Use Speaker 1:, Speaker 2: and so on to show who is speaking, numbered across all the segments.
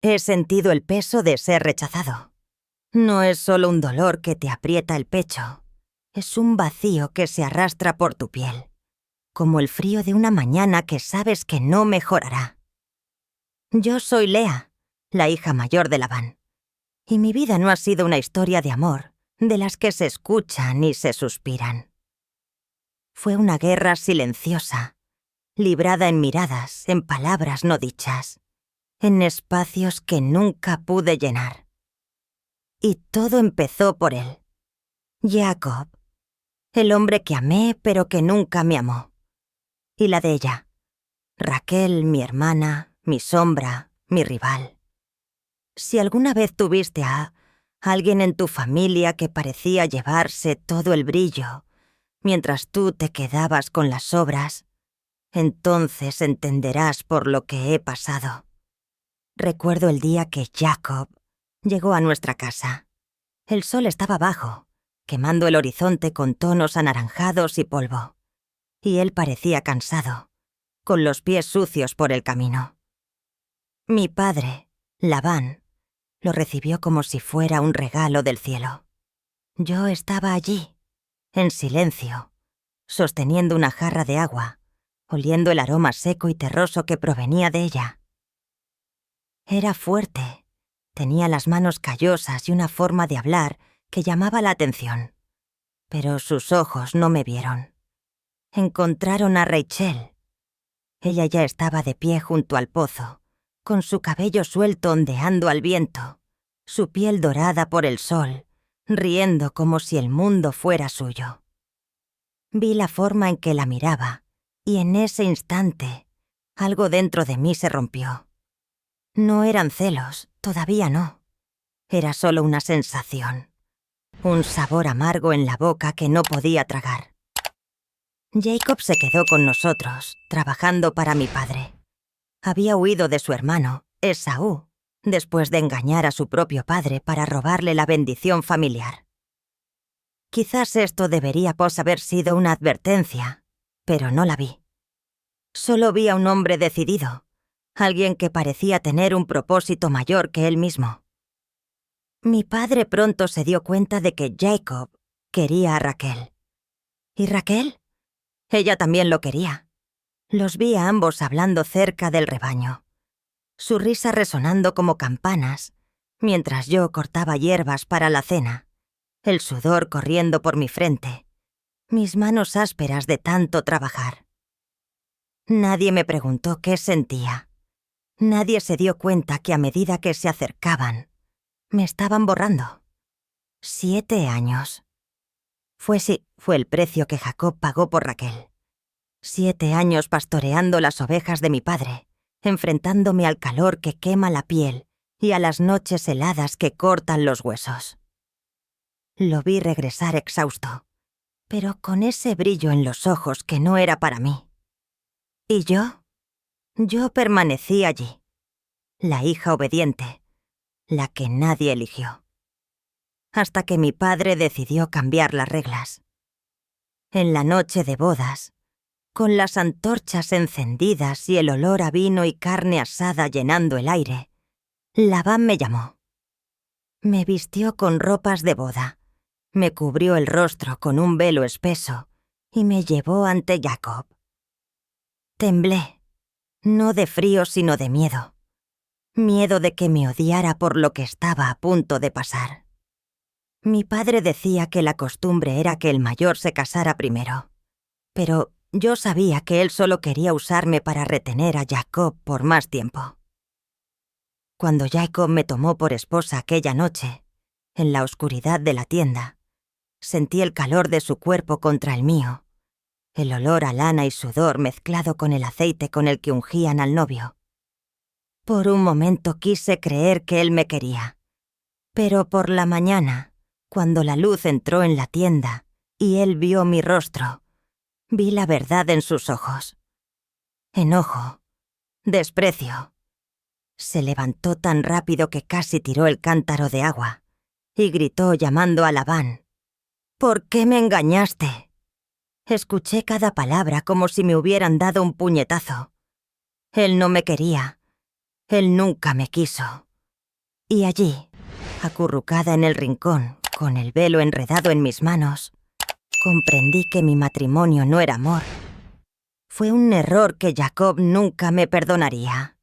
Speaker 1: He sentido el peso de ser rechazado. No es solo un dolor que te aprieta el pecho, es un vacío que se arrastra por tu piel, como el frío de una mañana que sabes que no mejorará. Yo soy Lea, la hija mayor de Labán, y mi vida no ha sido una historia de amor, de las que se escuchan y se suspiran. Fue una guerra silenciosa, librada en miradas, en palabras no dichas, en espacios que nunca pude llenar. Y todo empezó por él, Jacob, el hombre que amé pero que nunca me amó. Y la de ella, Raquel, mi hermana, mi sombra, mi rival. Si alguna vez tuviste a alguien en tu familia que parecía llevarse todo el brillo, mientras tú te quedabas con las sobras, entonces entenderás por lo que he pasado. Recuerdo el día que Jacob llegó a nuestra casa. El sol estaba bajo, quemando el horizonte con tonos anaranjados y polvo, y él parecía cansado, con los pies sucios por el camino. Mi padre, Labán, lo recibió como si fuera un regalo del cielo. Yo estaba allí, en silencio, sosteniendo una jarra de agua, oliendo el aroma seco y terroso que provenía de ella. Era fuerte, tenía las manos callosas y una forma de hablar que llamaba la atención. Pero sus ojos no me vieron. Encontraron a Rachel. Ella ya estaba de pie junto al pozo, con su cabello suelto ondeando al viento, su piel dorada por el sol, riendo como si el mundo fuera suyo. Vi la forma en que la miraba, y en ese instante, algo dentro de mí se rompió. No eran celos, todavía no. Era solo una sensación, un sabor amargo en la boca que no podía tragar. Jacob se quedó con nosotros, trabajando para mi padre. Había huido de su hermano, Esaú, después de engañar a su propio padre para robarle la bendición familiar. Quizás esto debería haber sido una advertencia, pero no la vi. Solo vi a un hombre decidido, alguien que parecía tener un propósito mayor que él mismo. Mi padre pronto se dio cuenta de que Jacob quería a Raquel. ¿Y Raquel? Ella también lo quería. Los vi a ambos hablando cerca del rebaño, su risa resonando como campanas, mientras yo cortaba hierbas para la cena, el sudor corriendo por mi frente, mis manos ásperas de tanto trabajar. Nadie me preguntó qué sentía. Nadie se dio cuenta que a medida que se acercaban, me estaban borrando. 7 años. Fue el precio que Jacob pagó por Raquel. 7 años pastoreando las ovejas de mi padre, enfrentándome al calor que quema la piel y a las noches heladas que cortan los huesos. Lo vi regresar exhausto, pero con ese brillo en los ojos que no era para mí. ¿Y yo? Yo permanecí allí, la hija obediente, la que nadie eligió. Hasta que mi padre decidió cambiar las reglas. En la noche de bodas, con las antorchas encendidas y el olor a vino y carne asada llenando el aire, Labán me llamó. Me vistió con ropas de boda, me cubrió el rostro con un velo espeso y me llevó ante Jacob. Temblé, no de frío sino de miedo. Miedo de que me odiara por lo que estaba a punto de pasar. Mi padre decía que la costumbre era que el mayor se casara primero, pero yo sabía que él solo quería usarme para retener a Jacob por más tiempo. Cuando Jacob me tomó por esposa aquella noche, en la oscuridad de la tienda, sentí el calor de su cuerpo contra el mío, el olor a lana y sudor mezclado con el aceite con el que ungían al novio. Por un momento quise creer que él me quería, pero por la mañana, cuando la luz entró en la tienda y él vio mi rostro, vi la verdad en sus ojos. Enojo, desprecio. Se levantó tan rápido que casi tiró el cántaro de agua y gritó llamando a Labán. ¿Por qué me engañaste? Escuché cada palabra como si me hubieran dado un puñetazo. Él no me quería. Él nunca me quiso. Y allí, acurrucada en el rincón, con el velo enredado en mis manos, comprendí que mi matrimonio no era amor. Fue un error que Jacob nunca me perdonaría.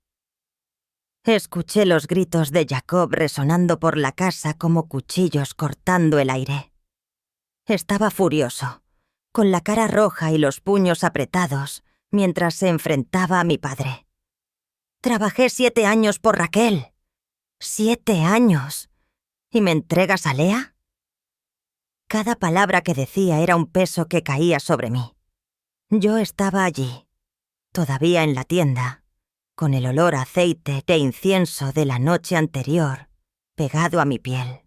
Speaker 1: Escuché los gritos de Jacob resonando por la casa como cuchillos cortando el aire. Estaba furioso, con la cara roja y los puños apretados, mientras se enfrentaba a mi padre. Trabajé 7 años por Raquel. 7 años. ¿Y me entregas a Lea? Cada palabra que decía era un peso que caía sobre mí. Yo estaba allí, todavía en la tienda, con el olor a aceite e incienso de la noche anterior pegado a mi piel,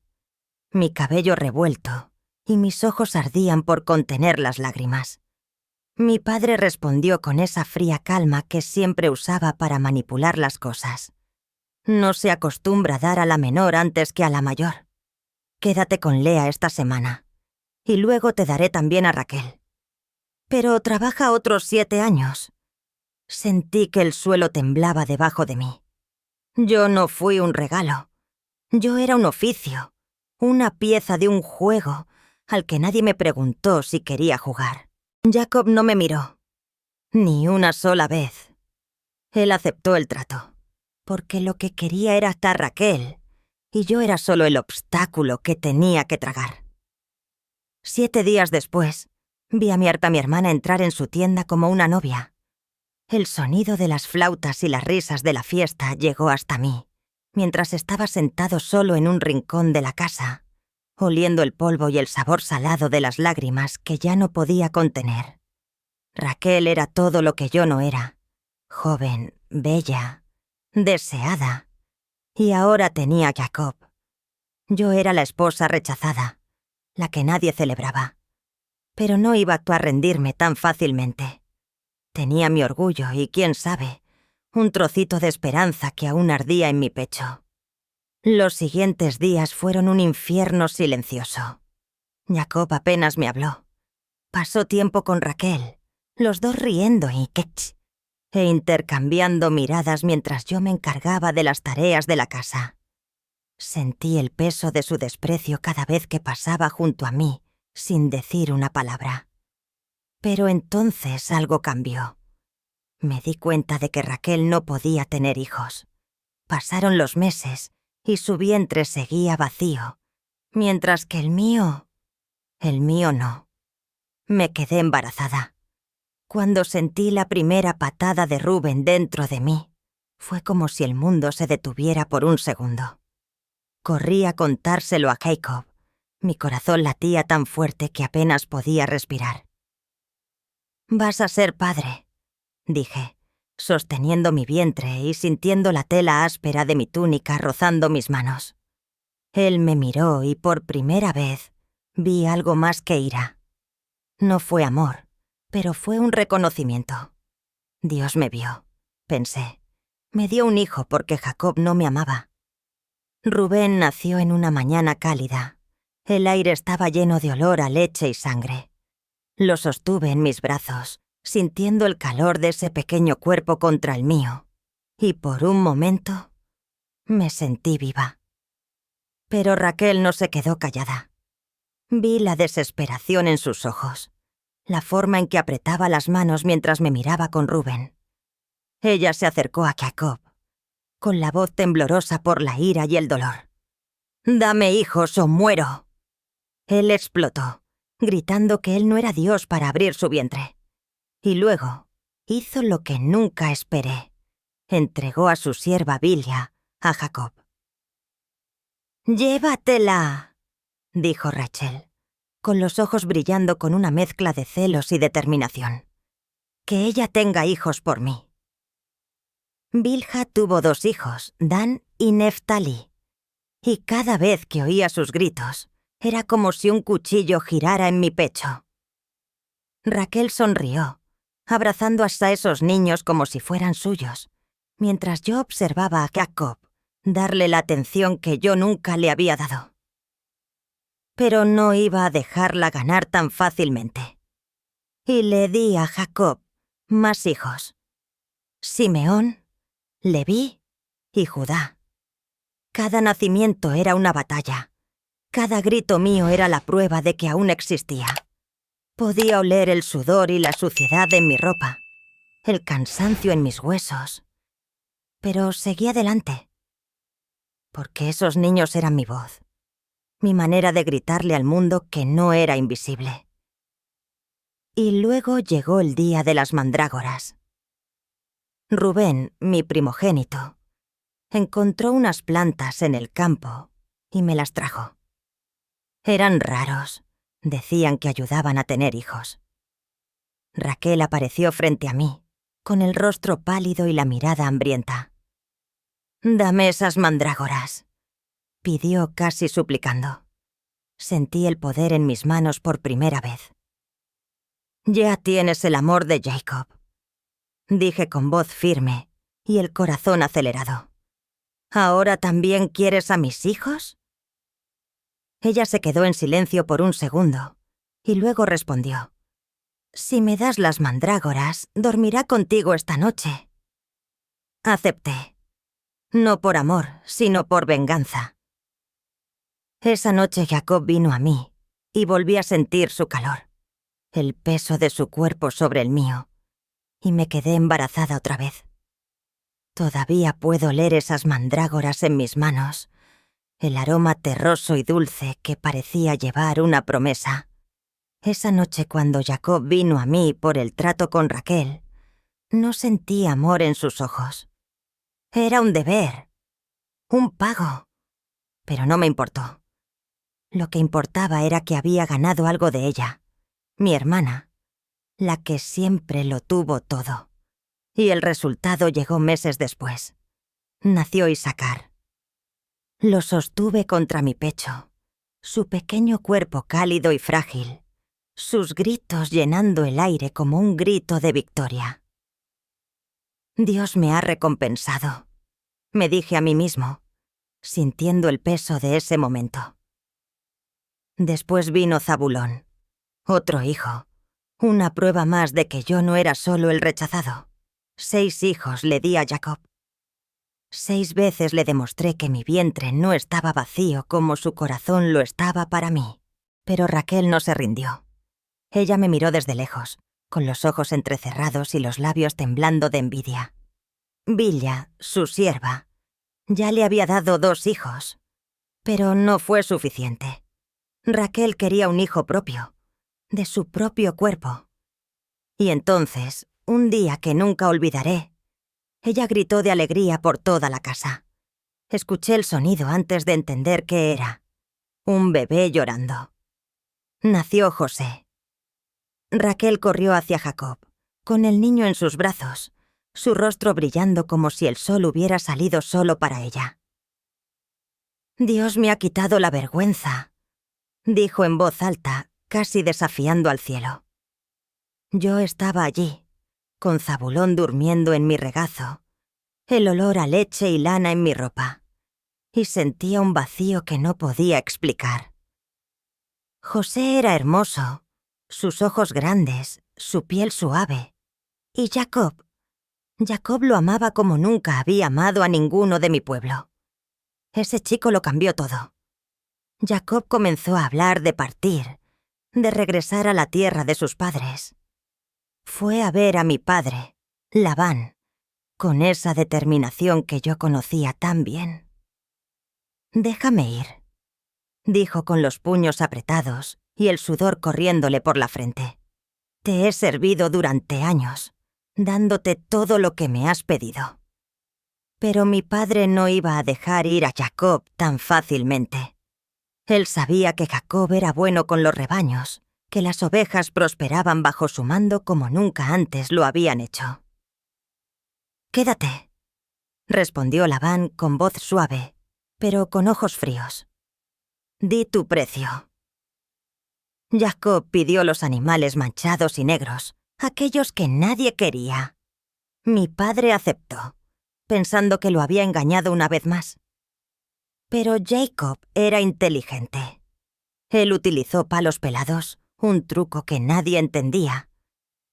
Speaker 1: mi cabello revuelto, y mis ojos ardían por contener las lágrimas. Mi padre respondió con esa fría calma que siempre usaba para manipular las cosas. No se acostumbra dar a la menor antes que a la mayor. Quédate con Lea esta semana, y luego te daré también a Raquel. Pero trabaja otros 7 años. Sentí que el suelo temblaba debajo de mí. Yo no fui un regalo. Yo era un oficio, una pieza de un juego al que nadie me preguntó si quería jugar. Jacob no me miró, ni una sola vez. Él aceptó el trato, porque lo que quería era estar Raquel, y yo era solo el obstáculo que tenía que tragar. 7 días después, vi a mi hermana entrar en su tienda como una novia. El sonido de las flautas y las risas de la fiesta llegó hasta mí, mientras estaba sentado solo en un rincón de la casa, oliendo el polvo y el sabor salado de las lágrimas que ya no podía contener. Raquel era todo lo que yo no era, joven, bella, deseada, y ahora tenía a Jacob. Yo era la esposa rechazada, la que nadie celebraba, pero no iba a rendirme tan fácilmente. Tenía mi orgullo y, quién sabe, un trocito de esperanza que aún ardía en mi pecho. Los siguientes días fueron un infierno silencioso. Jacob apenas me habló. Pasó tiempo con Raquel, los dos riendo e intercambiando miradas mientras yo me encargaba de las tareas de la casa. Sentí el peso de su desprecio cada vez que pasaba junto a mí, sin decir una palabra. Pero entonces algo cambió. Me di cuenta de que Raquel no podía tener hijos. Pasaron los meses y su vientre seguía vacío, mientras que el mío no. Me quedé embarazada. Cuando sentí la primera patada de Rubén dentro de mí, fue como si el mundo se detuviera por un segundo. Corrí a contárselo a Jacob. Mi corazón latía tan fuerte que apenas podía respirar. «Vas a ser padre», dije, sosteniendo mi vientre y sintiendo la tela áspera de mi túnica rozando mis manos. Él me miró y por primera vez vi algo más que ira. No fue amor, pero fue un reconocimiento. Dios me vio, pensé. Me dio un hijo porque Jacob no me amaba. Rubén nació en una mañana cálida. El aire estaba lleno de olor a leche y sangre. Lo sostuve en mis brazos, sintiendo el calor de ese pequeño cuerpo contra el mío, y por un momento me sentí viva. Pero Raquel no se quedó callada. Vi la desesperación en sus ojos, la forma en que apretaba las manos mientras me miraba con Rubén. Ella se acercó a Jacob, con la voz temblorosa por la ira y el dolor. «Dame hijos o muero». Él explotó, gritando que él no era Dios para abrir su vientre. Y luego hizo lo que nunca esperé. Entregó a su sierva Bilha a Jacob. «Llévatela», dijo Rachel, con los ojos brillando con una mezcla de celos y determinación. «Que ella tenga hijos por mí». Bilha tuvo 2 hijos, Dan y Neftali, y cada vez que oía sus gritos, era como si un cuchillo girara en mi pecho. Raquel sonrió, abrazando hasta esos niños como si fueran suyos, mientras yo observaba a Jacob darle la atención que yo nunca le había dado. Pero no iba a dejarla ganar tan fácilmente. Y le di a Jacob más hijos: Simeón, Leví y Judá. Cada nacimiento era una batalla. Cada grito mío era la prueba de que aún existía. Podía oler el sudor y la suciedad en mi ropa, el cansancio en mis huesos. Pero seguí adelante. Porque esos niños eran mi voz, mi manera de gritarle al mundo que no era invisible. Y luego llegó el día de las mandrágoras. Rubén, mi primogénito, encontró unas plantas en el campo y me las trajo. Eran raros. Decían que ayudaban a tener hijos. Raquel apareció frente a mí, con el rostro pálido y la mirada hambrienta. «Dame esas mandrágoras», pidió casi suplicando. Sentí el poder en mis manos por primera vez. «Ya tienes el amor de Jacob», dije con voz firme y el corazón acelerado. «¿Ahora también quieres a mis hijos?» Ella se quedó en silencio por un segundo y luego respondió. «Si me das las mandrágoras, dormirá contigo esta noche». Acepté. No por amor, sino por venganza. Esa noche Jacob vino a mí y volví a sentir su calor, el peso de su cuerpo sobre el mío, y me quedé embarazada otra vez. Todavía puedo oler esas mandrágoras en mis manos, el aroma terroso y dulce que parecía llevar una promesa. Esa noche cuando Jacob vino a mí por el trato con Raquel, no sentí amor en sus ojos. Era un deber, un pago, pero no me importó. Lo que importaba era que había ganado algo de ella, mi hermana, la que siempre lo tuvo todo. Y el resultado llegó meses después. Nació Isaacar. Lo sostuve contra mi pecho, su pequeño cuerpo cálido y frágil, sus gritos llenando el aire como un grito de victoria. Dios me ha recompensado, me dije a mí mismo, sintiendo el peso de ese momento. Después vino Zabulón, otro hijo, una prueba más de que yo no era solo el rechazado. 6 hijos le di a Jacob. 6 veces le demostré que mi vientre no estaba vacío como su corazón lo estaba para mí. Pero Raquel no se rindió. Ella me miró desde lejos, con los ojos entrecerrados y los labios temblando de envidia. Bilha, su sierva, ya le había dado 2 hijos, pero no fue suficiente. Raquel quería un hijo propio, de su propio cuerpo. Y entonces, un día que nunca olvidaré, ella gritó de alegría por toda la casa. Escuché el sonido antes de entender qué era. Un bebé llorando. Nació José. Raquel corrió hacia Jacob, con el niño en sus brazos, su rostro brillando como si el sol hubiera salido solo para ella. «Dios me ha quitado la vergüenza», dijo en voz alta, casi desafiando al cielo. Yo estaba allí, con Zabulón durmiendo en mi regazo, el olor a leche y lana en mi ropa, y sentía un vacío que no podía explicar. José era hermoso, sus ojos grandes, su piel suave, y Jacob lo amaba como nunca había amado a ninguno de mi pueblo. Ese chico lo cambió todo. Jacob comenzó a hablar de partir, de regresar a la tierra de sus padres. Fue a ver a mi padre, Labán, con esa determinación que yo conocía tan bien. «Déjame ir», dijo con los puños apretados y el sudor corriéndole por la frente. «Te he servido durante años, dándote todo lo que me has pedido». Pero mi padre no iba a dejar ir a Jacob tan fácilmente. Él sabía que Jacob era bueno con los rebaños, que las ovejas prosperaban bajo su mando como nunca antes lo habían hecho. «Quédate», respondió Labán con voz suave, pero con ojos fríos. «Di tu precio». Jacob pidió los animales manchados y negros, aquellos que nadie quería. Mi padre aceptó, pensando que lo había engañado una vez más. Pero Jacob era inteligente. Él utilizó palos pelados, un truco que nadie entendía,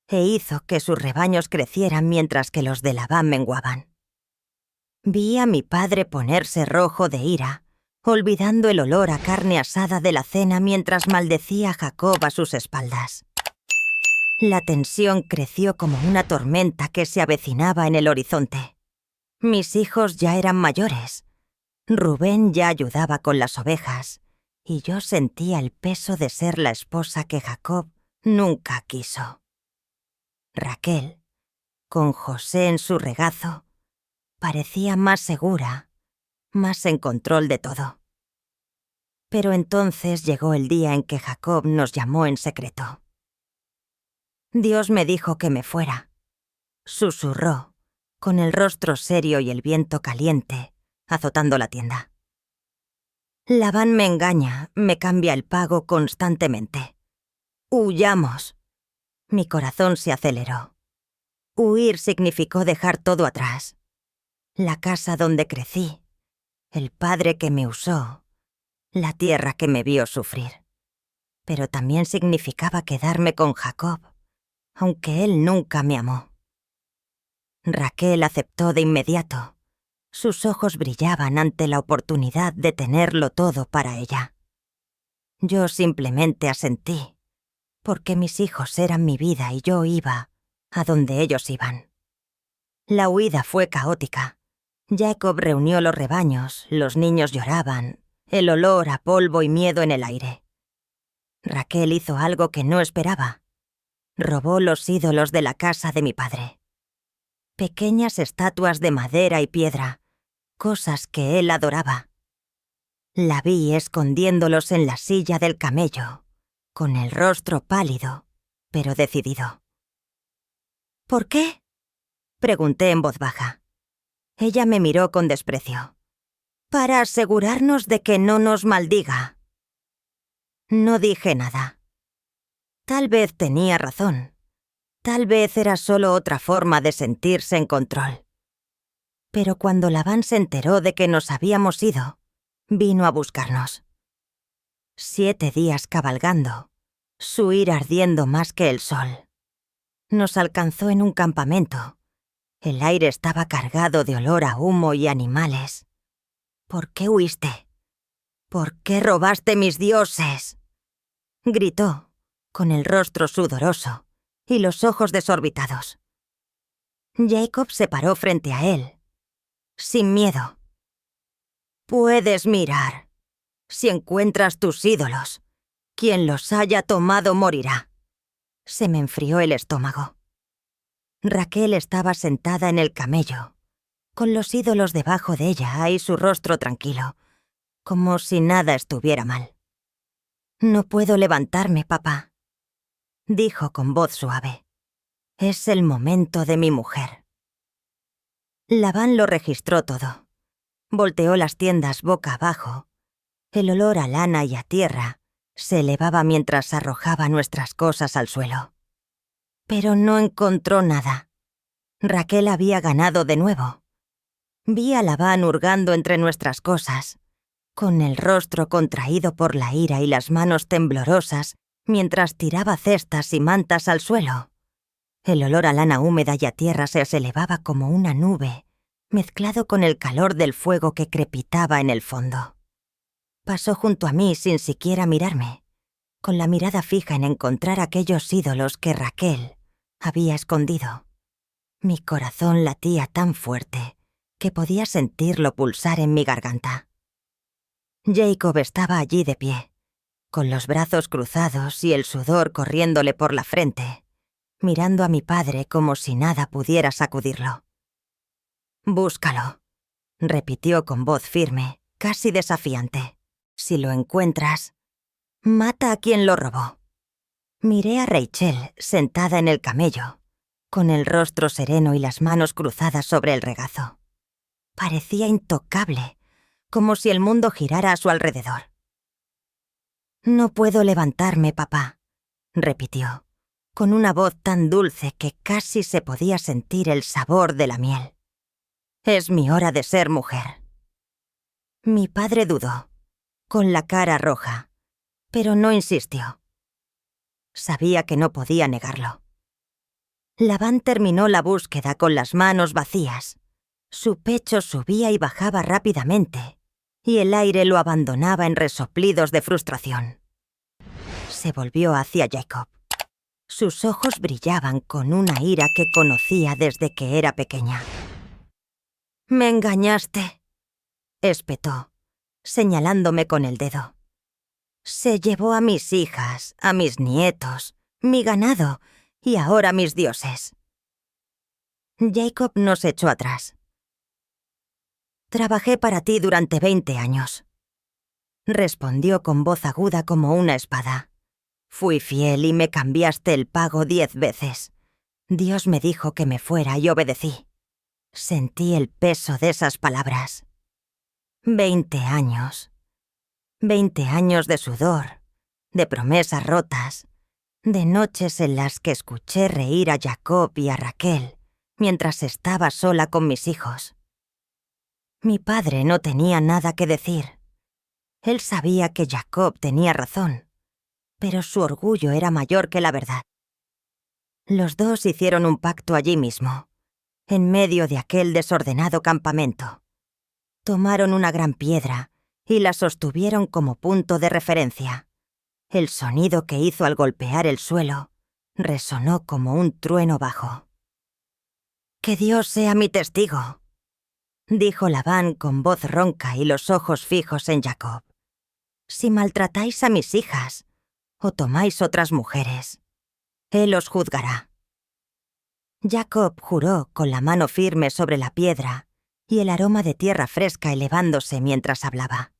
Speaker 1: e hizo que sus rebaños crecieran mientras que los de Labán menguaban. Vi a mi padre ponerse rojo de ira, olvidando el olor a carne asada de la cena mientras maldecía a Jacob a sus espaldas. La tensión creció como una tormenta que se avecinaba en el horizonte. Mis hijos ya eran mayores. Rubén ya ayudaba con las ovejas, y yo sentía el peso de ser la esposa que Jacob nunca quiso. Raquel, con José en su regazo, parecía más segura, más en control de todo. Pero entonces llegó el día en que Jacob nos llamó en secreto. Dios me dijo que me fuera. Susurró, con el rostro serio y el viento caliente, azotando la tienda. Labán me engaña, me cambia el pago constantemente. ¡Huyamos! Mi corazón se aceleró. Huir significó dejar todo atrás. La casa donde crecí, el padre que me usó, la tierra que me vio sufrir. Pero también significaba quedarme con Jacob, aunque él nunca me amó. Raquel aceptó de inmediato. Sus ojos brillaban ante la oportunidad de tenerlo todo para ella. Yo simplemente asentí, porque mis hijos eran mi vida y yo iba a donde ellos iban. La huida fue caótica. Jacob reunió los rebaños, los niños lloraban, el olor a polvo y miedo en el aire. Raquel hizo algo que no esperaba. Robó los ídolos de la casa de mi padre. Pequeñas estatuas de madera y piedra, cosas que él adoraba. La vi escondiéndolos en la silla del camello, con el rostro pálido, pero decidido. ¿Por qué?, pregunté en voz baja. Ella me miró con desprecio. Para asegurarnos de que no nos maldiga. No dije nada. Tal vez tenía razón. Tal vez era solo otra forma de sentirse en control. Pero cuando Labán se enteró de que nos habíamos ido, vino a buscarnos. 7 días cabalgando, su ira ardiendo más que el sol. Nos alcanzó en un campamento. El aire estaba cargado de olor a humo y animales. ¿Por qué huiste? ¿Por qué robaste mis dioses?, gritó, con el rostro sudoroso y los ojos desorbitados. Jacob se paró frente a él, sin miedo. Puedes mirar. Si encuentras tus ídolos, quien los haya tomado morirá. Se me enfrió el estómago. Raquel estaba sentada en el camello, con los ídolos debajo de ella y su rostro tranquilo, como si nada estuviera mal. No puedo levantarme, papá, dijo con voz suave. Es el momento de mi mujer. Labán lo registró todo. Volteó las tiendas boca abajo. El olor a lana y a tierra se elevaba mientras arrojaba nuestras cosas al suelo. Pero no encontró nada. Raquel había ganado de nuevo. Vi a Labán hurgando entre nuestras cosas, con el rostro contraído por la ira y las manos temblorosas mientras tiraba cestas y mantas al suelo. El olor a lana húmeda y a tierra se elevaba como una nube, mezclado con el calor del fuego que crepitaba en el fondo. Pasó junto a mí sin siquiera mirarme, con la mirada fija en encontrar aquellos ídolos que Raquel había escondido. Mi corazón latía tan fuerte que podía sentirlo pulsar en mi garganta. Jacob estaba allí de pie, con los brazos cruzados y el sudor corriéndole por la frente, mirando a mi padre como si nada pudiera sacudirlo. «Búscalo», repitió con voz firme, casi desafiante. «Si lo encuentras, mata a quien lo robó». Miré a Rachel sentada en el camello, con el rostro sereno y las manos cruzadas sobre el regazo. Parecía intocable, como si el mundo girara a su alrededor. «No puedo levantarme, papá», repitió, con una voz tan dulce que casi se podía sentir el sabor de la miel. «Es mi hora de ser mujer». Mi padre dudó, con la cara roja, pero no insistió. Sabía que no podía negarlo. Labán terminó la búsqueda con las manos vacías. Su pecho subía y bajaba rápidamente, y el aire lo abandonaba en resoplidos de frustración. Se volvió hacia Jacob. Sus ojos brillaban con una ira que conocía desde que era pequeña. «Me engañaste», espetó, señalándome con el dedo. «Se llevó a mis hijas, a mis nietos, mi ganado y ahora mis dioses». Jacob nos echó atrás. «Trabajé para ti durante 20 años», respondió con voz aguda como una espada. «Fui fiel y me cambiaste el pago 10 veces. Dios me dijo que me fuera y obedecí». Sentí el peso de esas palabras. 20 años. 20 años de sudor, de promesas rotas, de noches en las que escuché reír a Jacob y a Raquel mientras estaba sola con mis hijos. Mi padre no tenía nada que decir. Él sabía que Jacob tenía razón, pero su orgullo era mayor que la verdad. Los dos hicieron un pacto allí mismo, en medio de aquel desordenado campamento. Tomaron una gran piedra y la sostuvieron como punto de referencia. El sonido que hizo al golpear el suelo resonó como un trueno bajo. «Que Dios sea mi testigo», dijo Labán con voz ronca y los ojos fijos en Jacob. «Si maltratáis a mis hijas o tomáis otras mujeres, él os juzgará». Jacob juró con la mano firme sobre la piedra y el aroma de tierra fresca elevándose mientras hablaba.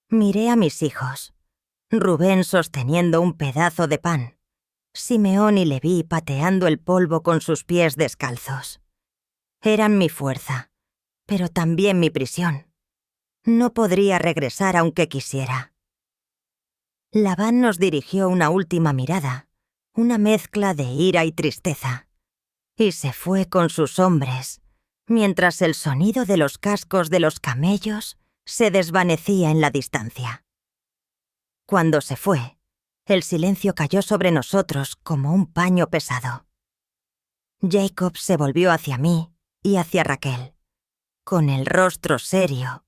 Speaker 1: Miré a mis hijos, Rubén sosteniendo un pedazo de pan, Simeón y Leví pateando el polvo con sus pies descalzos. Eran mi fuerza, pero también mi prisión. No podría regresar aunque quisiera. Labán nos dirigió una última mirada, una mezcla de ira y tristeza, y se fue con sus hombres, mientras el sonido de los cascos de los camellos se desvanecía en la distancia. Cuando se fue, el silencio cayó sobre nosotros como un paño pesado. Jacob se volvió hacia mí y hacia Raquel, con el rostro serio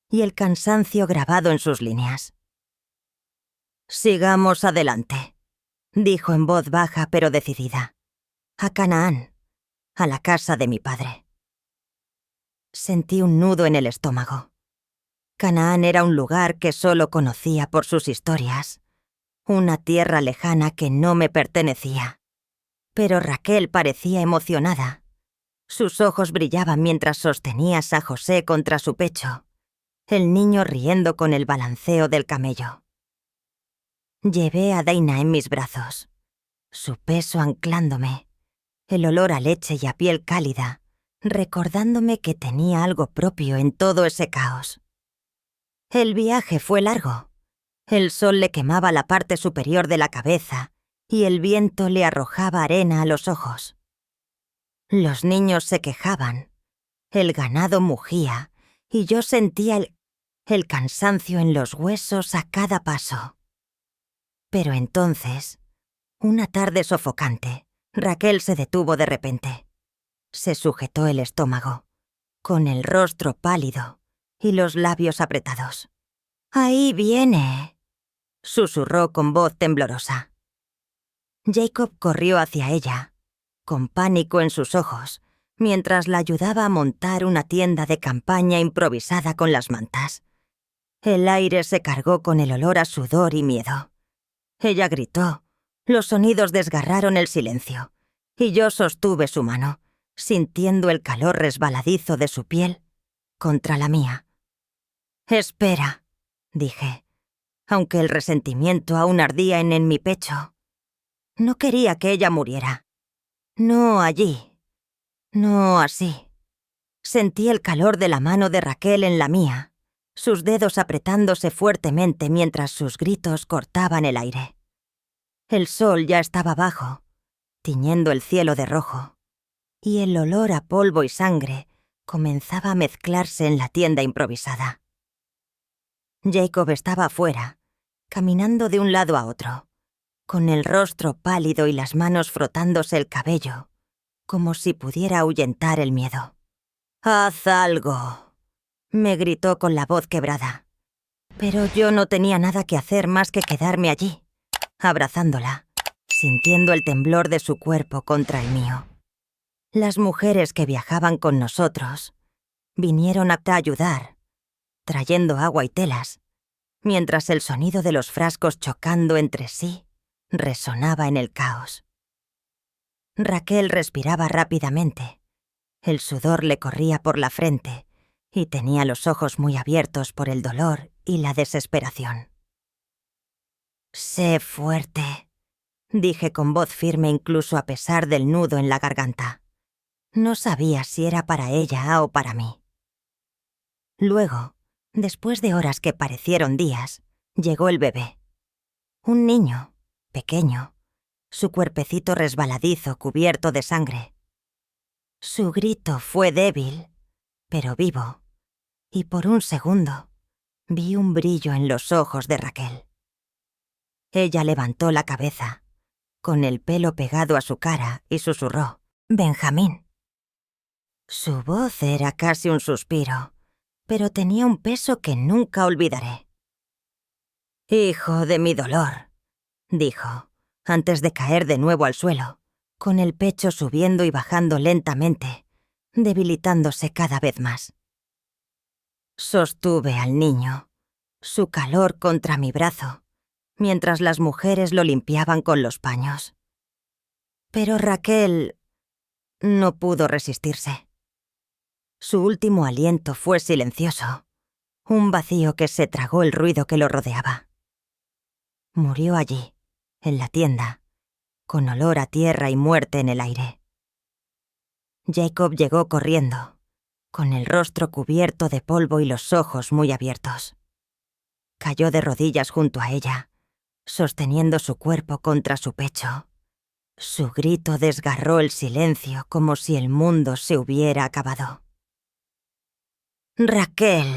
Speaker 1: y el cansancio grabado en sus líneas. «Sigamos adelante», dijo en voz baja pero decidida. «A Canaán, a la casa de mi padre». Sentí un nudo en el estómago. Canaán era un lugar que solo conocía por sus historias, una tierra lejana que no me pertenecía. Pero Raquel parecía emocionada. Sus ojos brillaban mientras sostenía a José contra su pecho, el niño riendo con el balanceo del camello. Llevé a Daina en mis brazos, su peso anclándome, el olor a leche y a piel cálida, recordándome que tenía algo propio en todo ese caos. El viaje fue largo. El sol le quemaba la parte superior de la cabeza y el viento le arrojaba arena a los ojos. Los niños se quejaban, el ganado mugía y yo sentía el cansancio en los huesos a cada paso. Pero entonces, una tarde sofocante, Raquel se detuvo de repente. Se sujetó el estómago, con el rostro pálido y los labios apretados. «Ahí viene», susurró con voz temblorosa. Jacob corrió hacia ella, con pánico en sus ojos, mientras la ayudaba a montar una tienda de campaña improvisada con las mantas. El aire se cargó con el olor a sudor y miedo. Ella gritó, los sonidos desgarraron el silencio, y yo sostuve su mano, sintiendo el calor resbaladizo de su piel contra la mía. «Espera», dije, aunque el resentimiento aún ardía en mi pecho. No quería que ella muriera. No allí. No así. Sentí el calor de la mano de Raquel en la mía, sus dedos apretándose fuertemente mientras sus gritos cortaban el aire. El sol ya estaba bajo, tiñendo el cielo de rojo, y el olor a polvo y sangre comenzaba a mezclarse en la tienda improvisada. Jacob estaba afuera, caminando de un lado a otro, con el rostro pálido y las manos frotándose el cabello, como si pudiera ahuyentar el miedo. «Haz algo», me gritó con la voz quebrada. Pero yo no tenía nada que hacer más que quedarme allí, abrazándola, sintiendo el temblor de su cuerpo contra el mío. Las mujeres que viajaban con nosotros vinieron a ayudar, trayendo agua y telas, mientras el sonido de los frascos chocando entre sí resonaba en el caos. Raquel respiraba rápidamente. El sudor le corría por la frente y tenía los ojos muy abiertos por el dolor y la desesperación. «Sé fuerte», dije con voz firme incluso a pesar del nudo en la garganta. No sabía si era para ella o para mí. Luego, después de horas que parecieron días, llegó el bebé. Un niño, pequeño, su cuerpecito resbaladizo cubierto de sangre. Su grito fue débil, pero vivo, y por un segundo vi un brillo en los ojos de Raquel. Ella levantó la cabeza, con el pelo pegado a su cara, y susurró: «Benjamín». Su voz era casi un suspiro, pero tenía un peso que nunca olvidaré. «Hijo de mi dolor», dijo, antes de caer de nuevo al suelo, con el pecho subiendo y bajando lentamente, debilitándose cada vez más. Sostuve al niño, su calor contra mi brazo, mientras las mujeres lo limpiaban con los paños. Pero Raquel no pudo resistirse. Su último aliento fue silencioso, un vacío que se tragó el ruido que lo rodeaba. Murió allí, en la tienda, con olor a tierra y muerte en el aire. Jacob llegó corriendo, con el rostro cubierto de polvo y los ojos muy abiertos. Cayó de rodillas junto a ella, sosteniendo su cuerpo contra su pecho. Su grito desgarró el silencio como si el mundo se hubiera acabado. «Raquel»,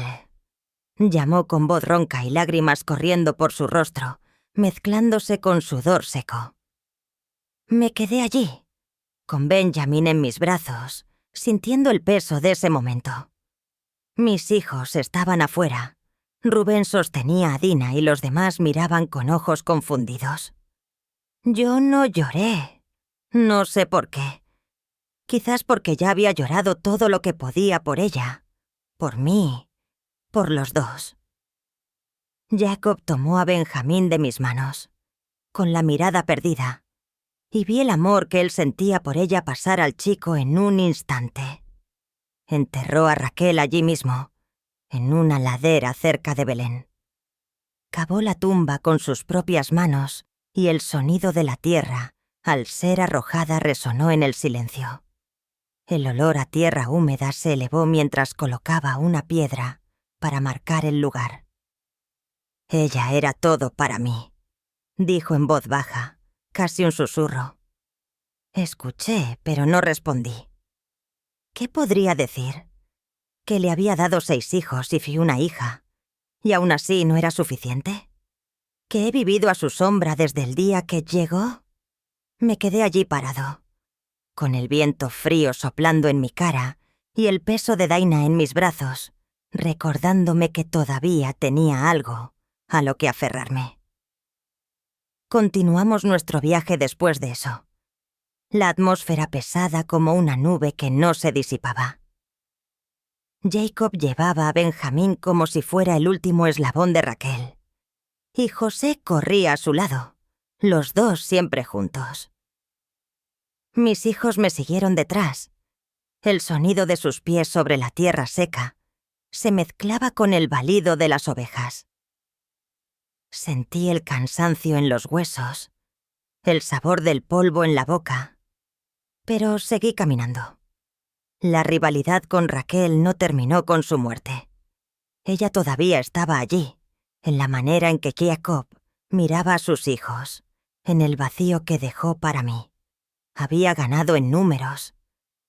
Speaker 1: llamó con voz ronca y lágrimas corriendo por su rostro, mezclándose con sudor seco. Me quedé allí, con Benjamin en mis brazos, sintiendo el peso de ese momento. Mis hijos estaban afuera. Rubén sostenía a Dina y los demás miraban con ojos confundidos. Yo no lloré. No sé por qué. Quizás porque ya había llorado todo lo que podía por ella, por mí, por los dos. Jacob tomó a Benjamín de mis manos, con la mirada perdida, y vi el amor que él sentía por ella pasar al chico en un instante. Enterró a Raquel allí mismo, en una ladera cerca de Belén. Cavó la tumba con sus propias manos y el sonido de la tierra, al ser arrojada, resonó en el silencio. El olor a tierra húmeda se elevó mientras colocaba una piedra para marcar el lugar. Ella era todo para mí, dijo en voz baja, casi un susurro. Escuché, pero no respondí. ¿Qué podría decir? Que le había dado 6 hijos y una hija, y aún así no era suficiente. ¿Que he vivido a su sombra desde el día que llegó? Me quedé allí parado, con el viento frío soplando en mi cara y el peso de Daina en mis brazos, recordándome que todavía tenía algo a lo que aferrarme. Continuamos nuestro viaje después de eso. La atmósfera pesada como una nube que no se disipaba. Jacob llevaba a Benjamín como si fuera el último eslabón de Raquel. Y José corría a su lado, los dos siempre juntos. Mis hijos me siguieron detrás. El sonido de sus pies sobre la tierra seca se mezclaba con el balido de las ovejas. Sentí el cansancio en los huesos, el sabor del polvo en la boca, pero seguí caminando. La rivalidad con Raquel no terminó con su muerte. Ella todavía estaba allí, en la manera en que Jacob miraba a sus hijos, en el vacío que dejó para mí. Había ganado en números,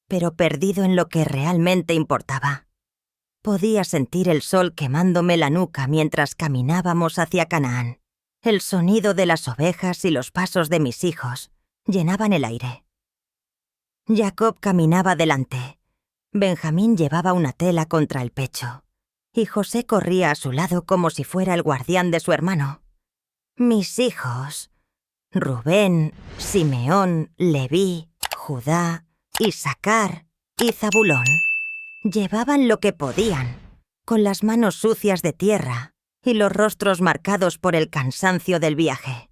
Speaker 1: pero perdido en lo que realmente importaba. Podía sentir el sol quemándome la nuca mientras caminábamos hacia Canaán. El sonido de las ovejas y los pasos de mis hijos llenaban el aire. Jacob caminaba delante, Benjamín llevaba una tela contra el pecho, y José corría a su lado como si fuera el guardián de su hermano. Mis hijos, Rubén, Simeón, Leví, Judá, Isacar y Zabulón, llevaban lo que podían, con las manos sucias de tierra y los rostros marcados por el cansancio del viaje.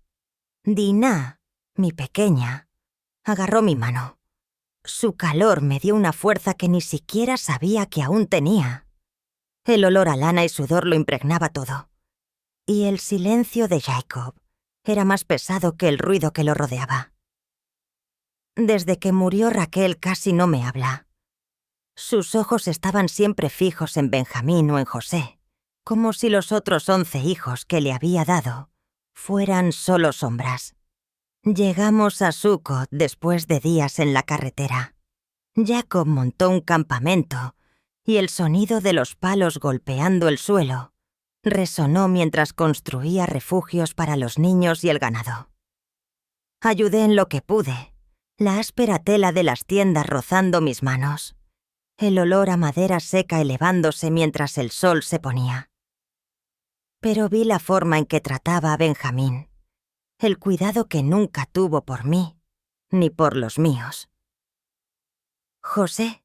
Speaker 1: Diná, mi pequeña, agarró mi mano. Su calor me dio una fuerza que ni siquiera sabía que aún tenía. El olor a lana y sudor lo impregnaba todo. Y el silencio de Jacob era más pesado que el ruido que lo rodeaba. Desde que murió Raquel casi no me habla. Sus ojos estaban siempre fijos en Benjamín o en José, como si los otros 11 hijos que le había dado fueran solo sombras. Llegamos a Sucot después de días en la carretera. Jacob montó un campamento y el sonido de los palos golpeando el suelo resonó mientras construía refugios para los niños y el ganado. Ayudé en lo que pude, la áspera tela de las tiendas rozando mis manos, el olor a madera seca elevándose mientras el sol se ponía. Pero vi la forma en que trataba a Benjamín, el cuidado que nunca tuvo por mí, ni por los míos. José,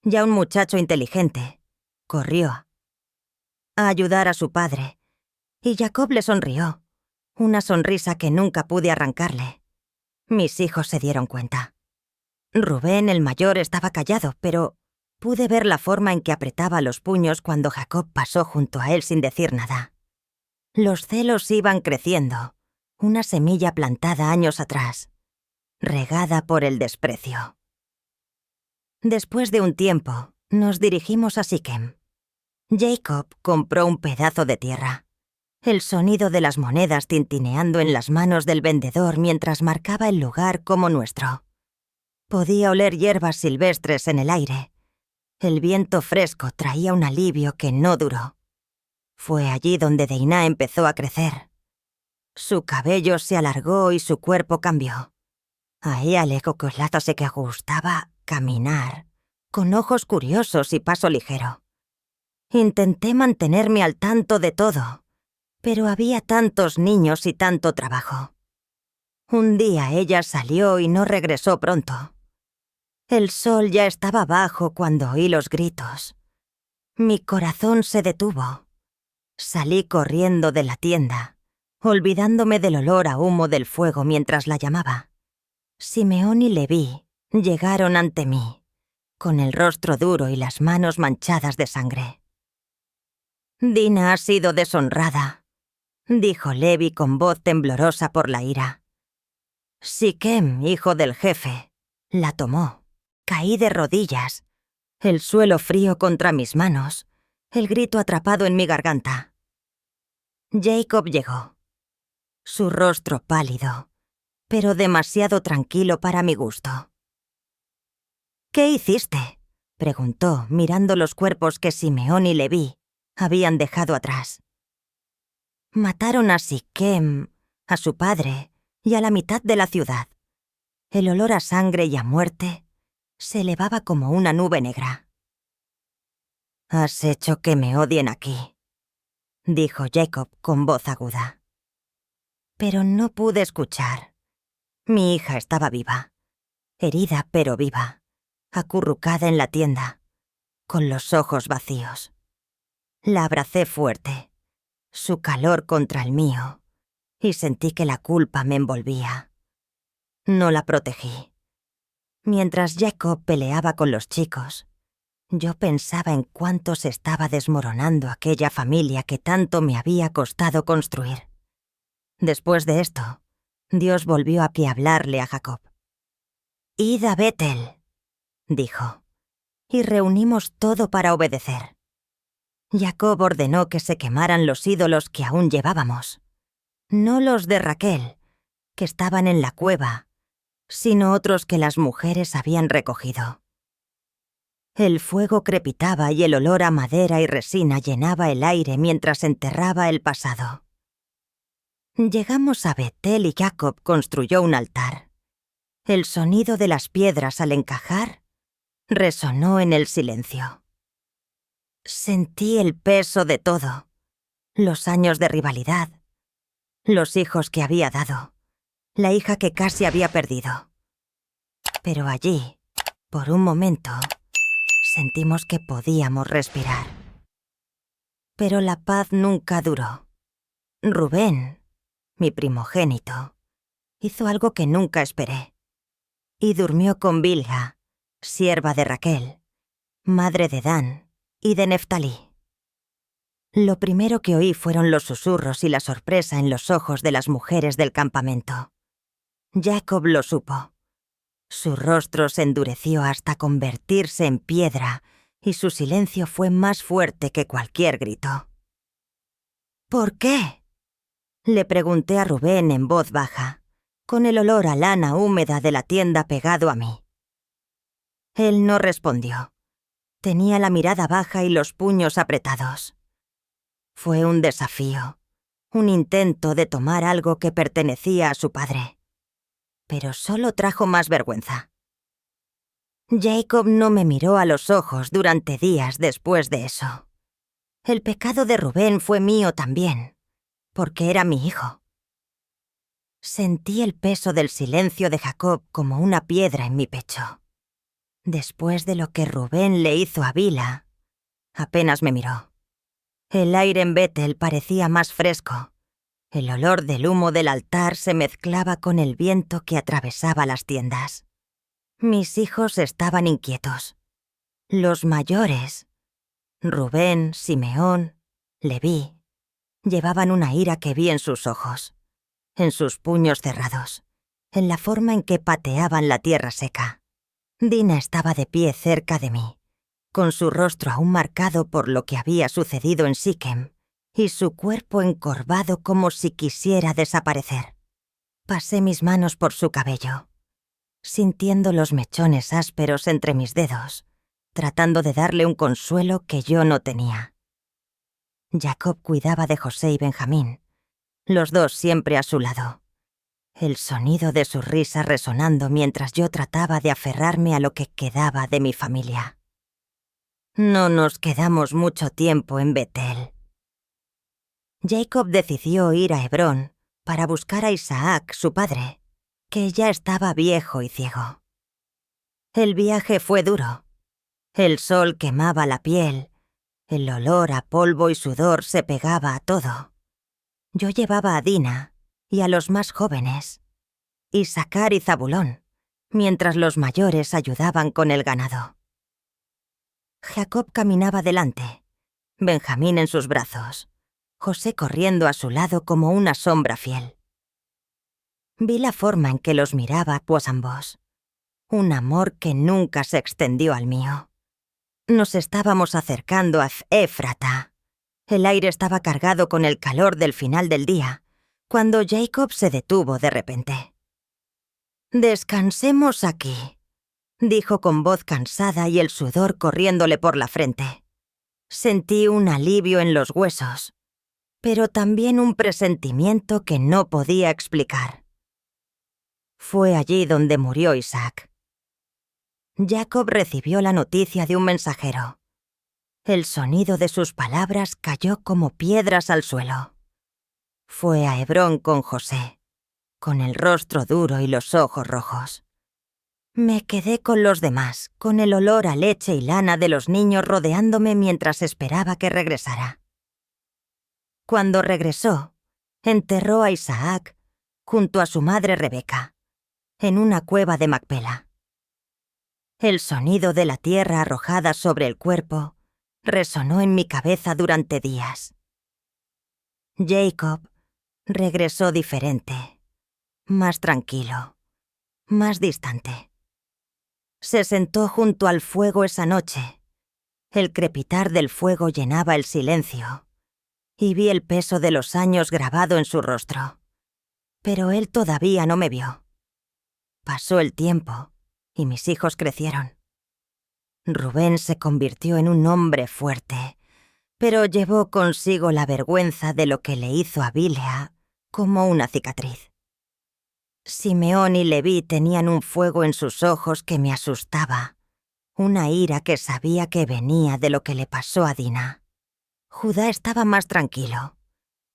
Speaker 1: ya un muchacho inteligente, corrió a ayudar a su padre, y Jacob le sonrió, una sonrisa que nunca pude arrancarle. Mis hijos se dieron cuenta. Rubén, el mayor, estaba callado, pero pude ver la forma en que apretaba los puños cuando Jacob pasó junto a él sin decir nada. Los celos iban creciendo, una semilla plantada años atrás, regada por el desprecio. Después de un tiempo, nos dirigimos a Siquem. Jacob compró un pedazo de tierra. El sonido de las monedas tintineando en las manos del vendedor mientras marcaba el lugar como nuestro. Podía oler hierbas silvestres en el aire. El viento fresco traía un alivio que no duró. Fue allí donde Deiná empezó a crecer. Su cabello se alargó y su cuerpo cambió. A ella le se que gustaba caminar, con ojos curiosos y paso ligero. Intenté mantenerme al tanto de todo, pero había tantos niños y tanto trabajo. Un día ella salió y no regresó pronto. El sol ya estaba bajo cuando oí los gritos. Mi corazón se detuvo. Salí corriendo de la tienda, olvidándome del olor a humo del fuego mientras la llamaba. Simeón y Leví llegaron ante mí, con el rostro duro y las manos manchadas de sangre. «Dina ha sido deshonrada», dijo Leví con voz temblorosa por la ira. Siquem, hijo del jefe, la tomó. Caí de rodillas, el suelo frío contra mis manos, el grito atrapado en mi garganta. Jacob llegó. Su rostro pálido, pero demasiado tranquilo para mi gusto. «¿Qué hiciste?», preguntó, mirando los cuerpos que Simeón y Leví habían dejado atrás. «Mataron a Siquem, a su padre y a la mitad de la ciudad. El olor a sangre y a muerte se elevaba como una nube negra». «Has hecho que me odien aquí», dijo Jacob con voz aguda. Pero no pude escuchar. Mi hija estaba viva, herida pero viva, acurrucada en la tienda, con los ojos vacíos. La abracé fuerte, su calor contra el mío, y sentí que la culpa me envolvía. No la protegí. Mientras Jacob peleaba con los chicos, yo pensaba en cuánto se estaba desmoronando aquella familia que tanto me había costado construir. Después de esto, Dios volvió a hablarle a Jacob. «Id a Betel», dijo, y reunimos todo para obedecer. Jacob ordenó que se quemaran los ídolos que aún llevábamos, no los de Raquel, que estaban en la cueva, sino otros que las mujeres habían recogido. El fuego crepitaba y el olor a madera y resina llenaba el aire mientras enterraba el pasado. Llegamos a Betel y Jacob construyó un altar. El sonido de las piedras al encajar resonó en el silencio. Sentí el peso de todo, los años de rivalidad, los hijos que había dado, la hija que casi había perdido. Pero allí, por un momento, sentimos que podíamos respirar. Pero la paz nunca duró. Rubén, mi primogénito, hizo algo que nunca esperé. Y durmió con Bilha, sierva de Raquel, madre de Dan y de Neftalí. Lo primero que oí fueron los susurros y la sorpresa en los ojos de las mujeres del campamento. Jacob lo supo. Su rostro se endureció hasta convertirse en piedra y su silencio fue más fuerte que cualquier grito. ¿Por qué?, le pregunté a Rubén en voz baja, con el olor a lana húmeda de la tienda pegado a mí. Él no respondió. Tenía la mirada baja y los puños apretados. Fue un desafío, un intento de tomar algo que pertenecía a su padre. Pero solo trajo más vergüenza. Jacob no me miró a los ojos durante días después de eso. El pecado de Rubén fue mío también, porque era mi hijo. Sentí el peso del silencio de Jacob como una piedra en mi pecho. Después de lo que Rubén le hizo a Bilha, apenas me miró. El aire en Betel parecía más fresco. El olor del humo del altar se mezclaba con el viento que atravesaba las tiendas. Mis hijos estaban inquietos. Los mayores, Rubén, Simeón, Leví, llevaban una ira que vi en sus ojos, en sus puños cerrados, en la forma en que pateaban la tierra seca. Dina estaba de pie cerca de mí, con su rostro aún marcado por lo que había sucedido en Siquem, y su cuerpo encorvado como si quisiera desaparecer. Pasé mis manos por su cabello, sintiendo los mechones ásperos entre mis dedos, tratando de darle un consuelo que yo no tenía. Jacob cuidaba de José y Benjamín, los dos siempre a su lado. El sonido de su risa resonando mientras yo trataba de aferrarme a lo que quedaba de mi familia. No nos quedamos mucho tiempo en Betel. Jacob decidió ir a Hebrón para buscar a Isaac, su padre, que ya estaba viejo y ciego. El viaje fue duro. El sol quemaba la piel, el olor a polvo y sudor se pegaba a todo. Yo llevaba a Dina y a los más jóvenes, Isaacar y Zabulón, mientras los mayores ayudaban con el ganado. Jacob caminaba delante, Benjamín en sus brazos, José corriendo a su lado como una sombra fiel. Vi la forma en que los miraba pues ambos, un amor que nunca se extendió al mío. Nos estábamos acercando a Éfrata. El aire estaba cargado con el calor del final del día, cuando Jacob se detuvo de repente. «Descansemos aquí», dijo con voz cansada y el sudor corriéndole por la frente. Sentí un alivio en los huesos, pero también un presentimiento que no podía explicar. Fue allí donde murió Isaac. Jacob recibió la noticia de un mensajero. El sonido de sus palabras cayó como piedras al suelo. Fue a Hebrón con José, con el rostro duro y los ojos rojos. Me quedé con los demás, con el olor a leche y lana de los niños rodeándome mientras esperaba que regresara. Cuando regresó, enterró a Isaac junto a su madre Rebeca, en una cueva de Macpela. El sonido de la tierra arrojada sobre el cuerpo resonó en mi cabeza durante días. Jacob regresó diferente, más tranquilo, más distante. Se sentó junto al fuego esa noche. El crepitar del fuego llenaba el silencio, y vi el peso de los años grabado en su rostro. Pero él todavía no me vio. Pasó el tiempo, y mis hijos crecieron. Rubén se convirtió en un hombre fuerte, pero llevó consigo la vergüenza de lo que le hizo a Bilha como una cicatriz. Simeón y Leví tenían un fuego en sus ojos que me asustaba, una ira que sabía que venía de lo que le pasó a Dina. Judá estaba más tranquilo.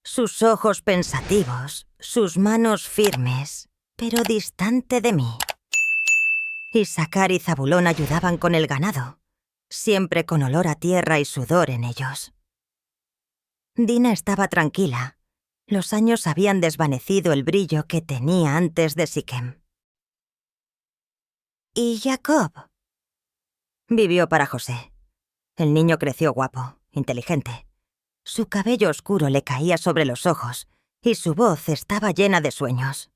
Speaker 1: Sus ojos pensativos, sus manos firmes, pero distante de mí. Isaacar y Zabulón ayudaban con el ganado, siempre con olor a tierra y sudor en ellos. Dina estaba tranquila. Los años habían desvanecido el brillo que tenía antes de Siquem. ¿Y Jacob? Vivió para José. El niño creció guapo, inteligente. Su cabello oscuro le caía sobre los ojos y su voz estaba llena de sueños.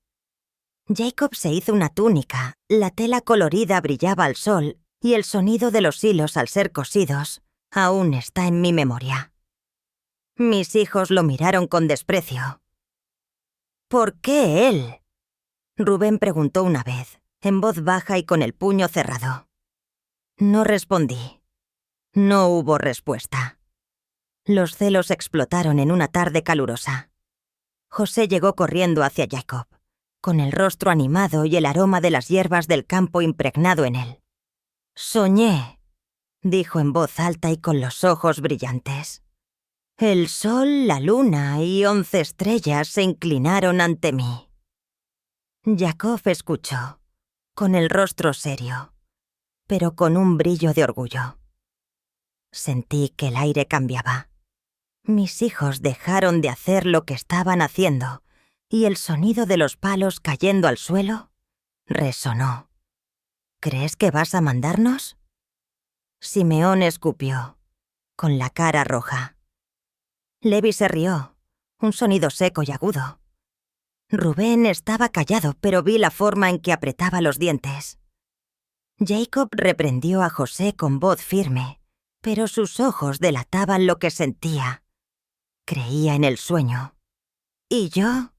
Speaker 1: Jacob se hizo una túnica, la tela colorida brillaba al sol y el sonido de los hilos al ser cosidos aún está en mi memoria. Mis hijos lo miraron con desprecio. ¿Por qué él? Rubén preguntó una vez, en voz baja y con el puño cerrado. No respondí. No hubo respuesta. Los celos explotaron en una tarde calurosa. José llegó corriendo hacia Jacob, con el rostro animado y el aroma de las hierbas del campo impregnado en él. «Soñé», dijo en voz alta y con los ojos brillantes. «El sol, la luna y 11 estrellas se inclinaron ante mí». Jacob escuchó, con el rostro serio, pero con un brillo de orgullo. Sentí que el aire cambiaba. Mis hijos dejaron de hacer lo que estaban haciendo y el sonido de los palos cayendo al suelo resonó. ¿Crees que vas a mandarnos? Simeón escupió, con la cara roja. Levi se rió, un sonido seco y agudo. Rubén estaba callado, pero vi la forma en que apretaba los dientes. Jacob reprendió a José con voz firme, pero sus ojos delataban lo que sentía. Creía en el sueño. ¿Y yo?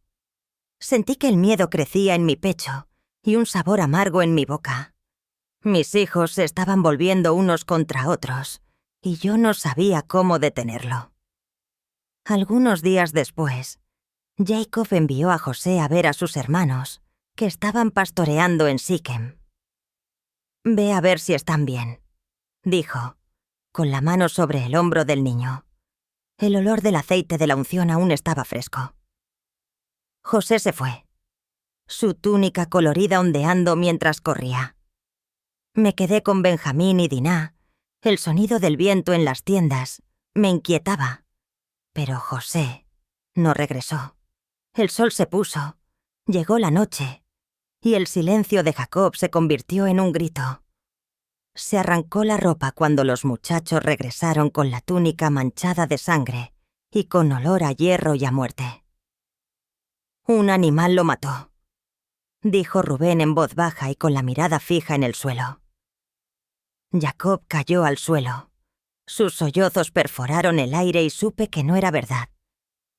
Speaker 1: Sentí que el miedo crecía en mi pecho y un sabor amargo en mi boca. Mis hijos se estaban volviendo unos contra otros y yo no sabía cómo detenerlo. Algunos días después, Jacob envió a José a ver a sus hermanos, que estaban pastoreando en Siquem. «Ve a ver si están bien», dijo, con la mano sobre el hombro del niño. El olor del aceite de la unción aún estaba fresco. José se fue, su túnica colorida ondeando mientras corría. Me quedé con Benjamín y Diná. El sonido del viento en las tiendas me inquietaba. Pero José no regresó. El sol se puso, llegó la noche, y el silencio de Jacob se convirtió en un grito. Se arrancó la ropa cuando los muchachos regresaron con la túnica manchada de sangre y con olor a hierro y a muerte. «Un animal lo mató», dijo Rubén en voz baja y con la mirada fija en el suelo. Jacob cayó al suelo. Sus sollozos perforaron el aire y supe que no era verdad.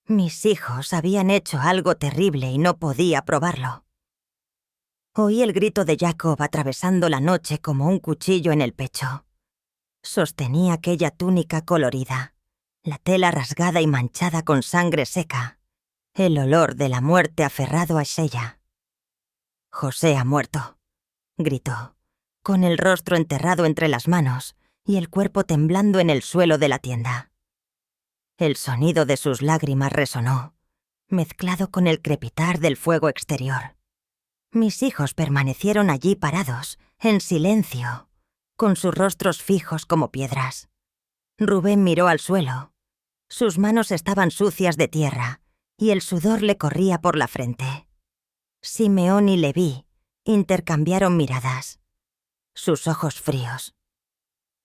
Speaker 1: Mis hijos habían hecho algo terrible y no podía probarlo. Oí el grito de Jacob atravesando la noche como un cuchillo en el pecho. Sostenía aquella túnica colorida, la tela rasgada y manchada con sangre seca, el olor de la muerte aferrado a ella. «José ha muerto», gritó, con el rostro enterrado entre las manos y el cuerpo temblando en el suelo de la tienda. El sonido de sus lágrimas resonó, mezclado con el crepitar del fuego exterior. Mis hijos permanecieron allí parados, en silencio, con sus rostros fijos como piedras. Rubén miró al suelo. Sus manos estaban sucias de tierra y el sudor le corría por la frente. Simeón y Leví intercambiaron miradas, sus ojos fríos,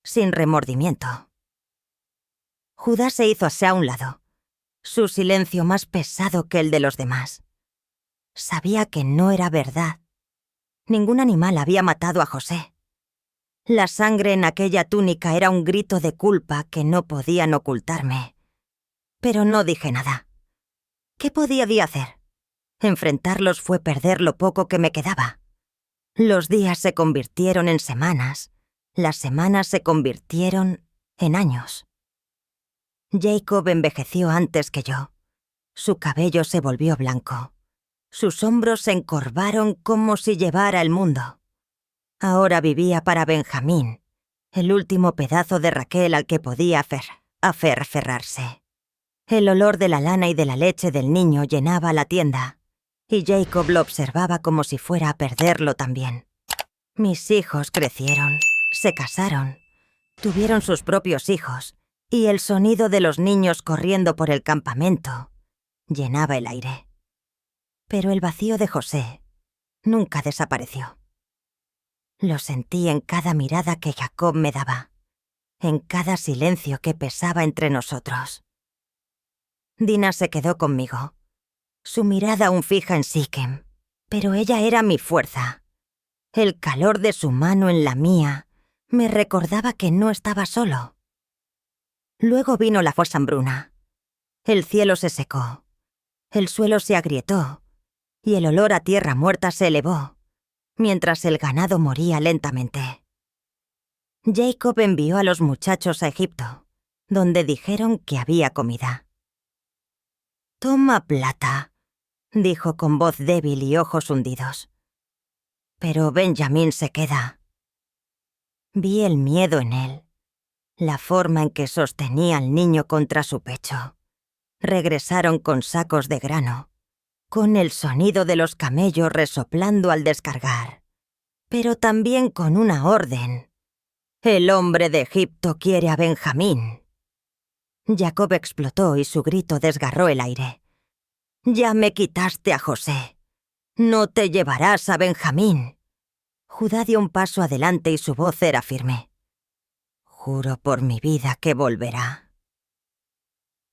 Speaker 1: sin remordimiento. Judá se hizo hacia un lado, su silencio más pesado que el de los demás. Sabía que no era verdad. Ningún animal había matado a José. La sangre en aquella túnica era un grito de culpa que no podían ocultarme. Pero no dije nada. ¿Qué podía hacer? Enfrentarlos fue perder lo poco que me quedaba. Los días se convirtieron en semanas, las semanas se convirtieron en años. Jacob envejeció antes que yo. Su cabello se volvió blanco. Sus hombros se encorvaron como si llevara el mundo. Ahora vivía para Benjamín el último pedazo de Raquel al que podía aferrarse. El olor de la lana y de la leche del niño llenaba la tienda, y Jacob lo observaba como si fuera a perderlo también. Mis hijos crecieron, se casaron, tuvieron sus propios hijos, y el sonido de los niños corriendo por el campamento llenaba el aire. Pero el vacío de José nunca desapareció. Lo sentí en cada mirada que Jacob me daba, en cada silencio que pesaba entre nosotros. Dina se quedó conmigo, su mirada aún fija en Siquem, pero ella era mi fuerza. El calor de su mano en la mía me recordaba que no estaba solo. Luego vino la hambruna. El cielo se secó, el suelo se agrietó y el olor a tierra muerta se elevó, mientras el ganado moría lentamente. Jacob envió a los muchachos a Egipto, donde dijeron que había comida. «Toma plata», dijo con voz débil y ojos hundidos. «Pero Benjamín se queda». Vi el miedo en él, la forma en que sostenía al niño contra su pecho. Regresaron con sacos de grano, con el sonido de los camellos resoplando al descargar, pero también con una orden. «El hombre de Egipto quiere a Benjamín». Jacob explotó y su grito desgarró el aire. «Ya me quitaste a José. No te llevarás a Benjamín». Judá dio un paso adelante y su voz era firme. «Juro por mi vida que volverá».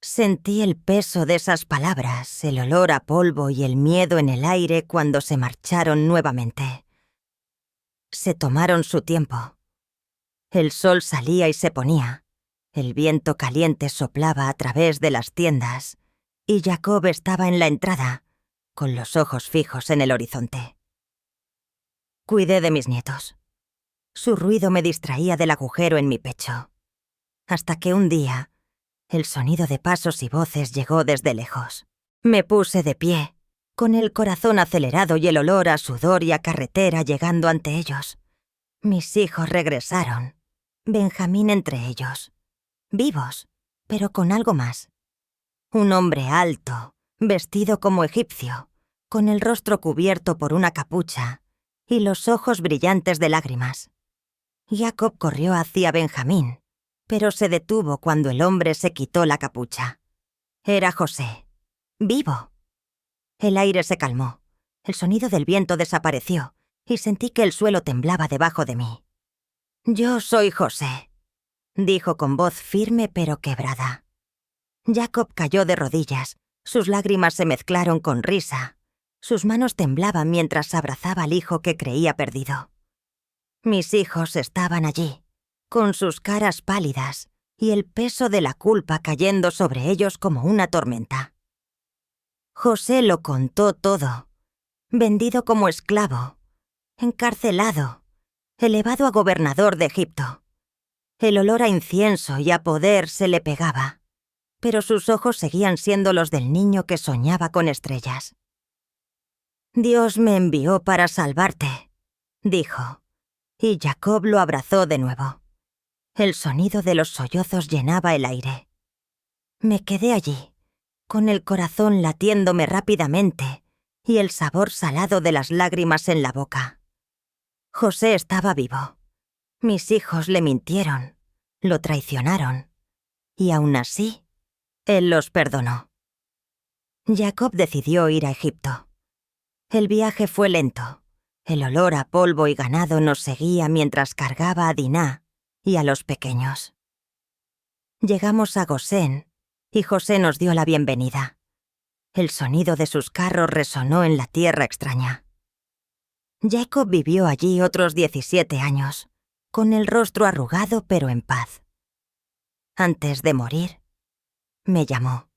Speaker 1: Sentí el peso de esas palabras, el olor a polvo y el miedo en el aire cuando se marcharon nuevamente. Se tomaron su tiempo. El sol salía y se ponía. El viento caliente soplaba a través de las tiendas y Jacob estaba en la entrada, con los ojos fijos en el horizonte. Cuidé de mis nietos. Su ruido me distraía del agujero en mi pecho. Hasta que un día, el sonido de pasos y voces llegó desde lejos. Me puse de pie, con el corazón acelerado y el olor a sudor y a carretera llegando ante ellos. Mis hijos regresaron, Benjamín entre ellos. Vivos, pero con algo más. Un hombre alto, vestido como egipcio, con el rostro cubierto por una capucha y los ojos brillantes de lágrimas. Jacob corrió hacia Benjamín, pero se detuvo cuando el hombre se quitó la capucha. Era José, vivo. El aire se calmó, el sonido del viento desapareció y sentí que el suelo temblaba debajo de mí. «Yo soy José», dijo con voz firme pero quebrada. Jacob cayó de rodillas, sus lágrimas se mezclaron con risa. Sus manos temblaban mientras abrazaba al hijo que creía perdido. Mis hijos estaban allí, con sus caras pálidas y el peso de la culpa cayendo sobre ellos como una tormenta. José lo contó todo, vendido como esclavo, encarcelado, elevado a gobernador de Egipto. El olor a incienso y a poder se le pegaba, pero sus ojos seguían siendo los del niño que soñaba con estrellas. «Dios me envió para salvarte», dijo, y Jacob lo abrazó de nuevo. El sonido de los sollozos llenaba el aire. Me quedé allí, con el corazón latiéndome rápidamente y el sabor salado de las lágrimas en la boca. José estaba vivo. Mis hijos le mintieron, lo traicionaron, y aún así, él los perdonó. Jacob decidió ir a Egipto. El viaje fue lento. El olor a polvo y ganado nos seguía mientras cargaba a Diná y a los pequeños. Llegamos a Gosén y José nos dio la bienvenida. El sonido de sus carros resonó en la tierra extraña. Jacob vivió allí otros 17 años, con el rostro arrugado pero en paz. Antes de morir, me llamó.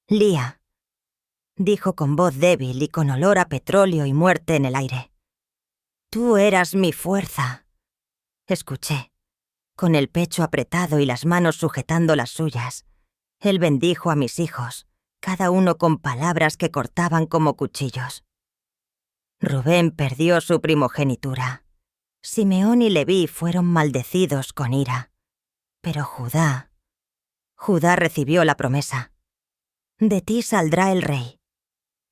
Speaker 1: «Lía», dijo con voz débil y con olor a petróleo y muerte en el aire. «Tú eras mi fuerza». Escuché, con el pecho apretado y las manos sujetando las suyas. Él bendijo a mis hijos, cada uno con palabras que cortaban como cuchillos. Rubén perdió su primogenitura. Simeón y Leví fueron maldecidos con ira. Pero Judá recibió la promesa. «De ti saldrá el rey»,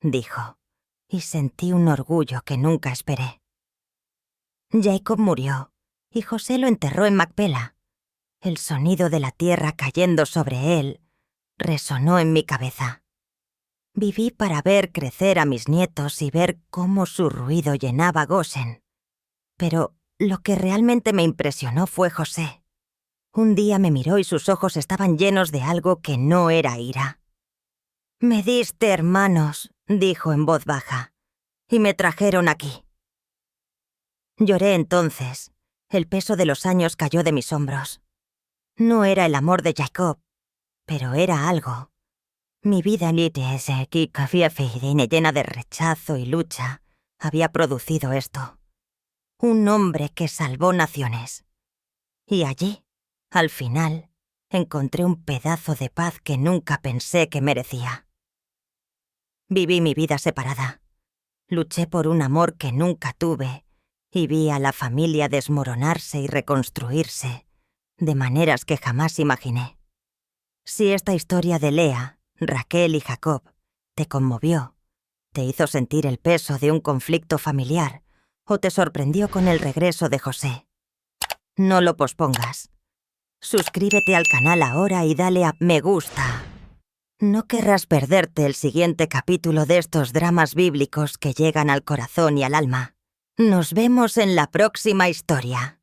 Speaker 1: dijo, y sentí un orgullo que nunca esperé. Jacob murió, y José lo enterró en Macpela. El sonido de la tierra cayendo sobre él resonó en mi cabeza. Viví para ver crecer a mis nietos y ver cómo su ruido llenaba Goshen. Pero lo que realmente me impresionó fue José. Un día me miró y sus ojos estaban llenos de algo que no era ira. «Me diste hermanos», dijo en voz baja, «y me trajeron aquí». Lloré entonces. El peso de los años cayó de mis hombros. No era el amor de Jacob, pero era algo. Mi vida llena de rechazo y lucha había producido esto. Un hombre que salvó naciones. Y allí, al final, encontré un pedazo de paz que nunca pensé que merecía. Viví mi vida separada. Luché por un amor que nunca tuve y vi a la familia desmoronarse y reconstruirse de maneras que jamás imaginé. Si esta historia de Lea, Raquel y Jacob te conmovió, te hizo sentir el peso de un conflicto familiar o te sorprendió con el regreso de José, no lo pospongas. Suscríbete al canal ahora y dale a me gusta. No querrás perderte el siguiente capítulo de estos dramas bíblicos que llegan al corazón y al alma. Nos vemos en la próxima historia.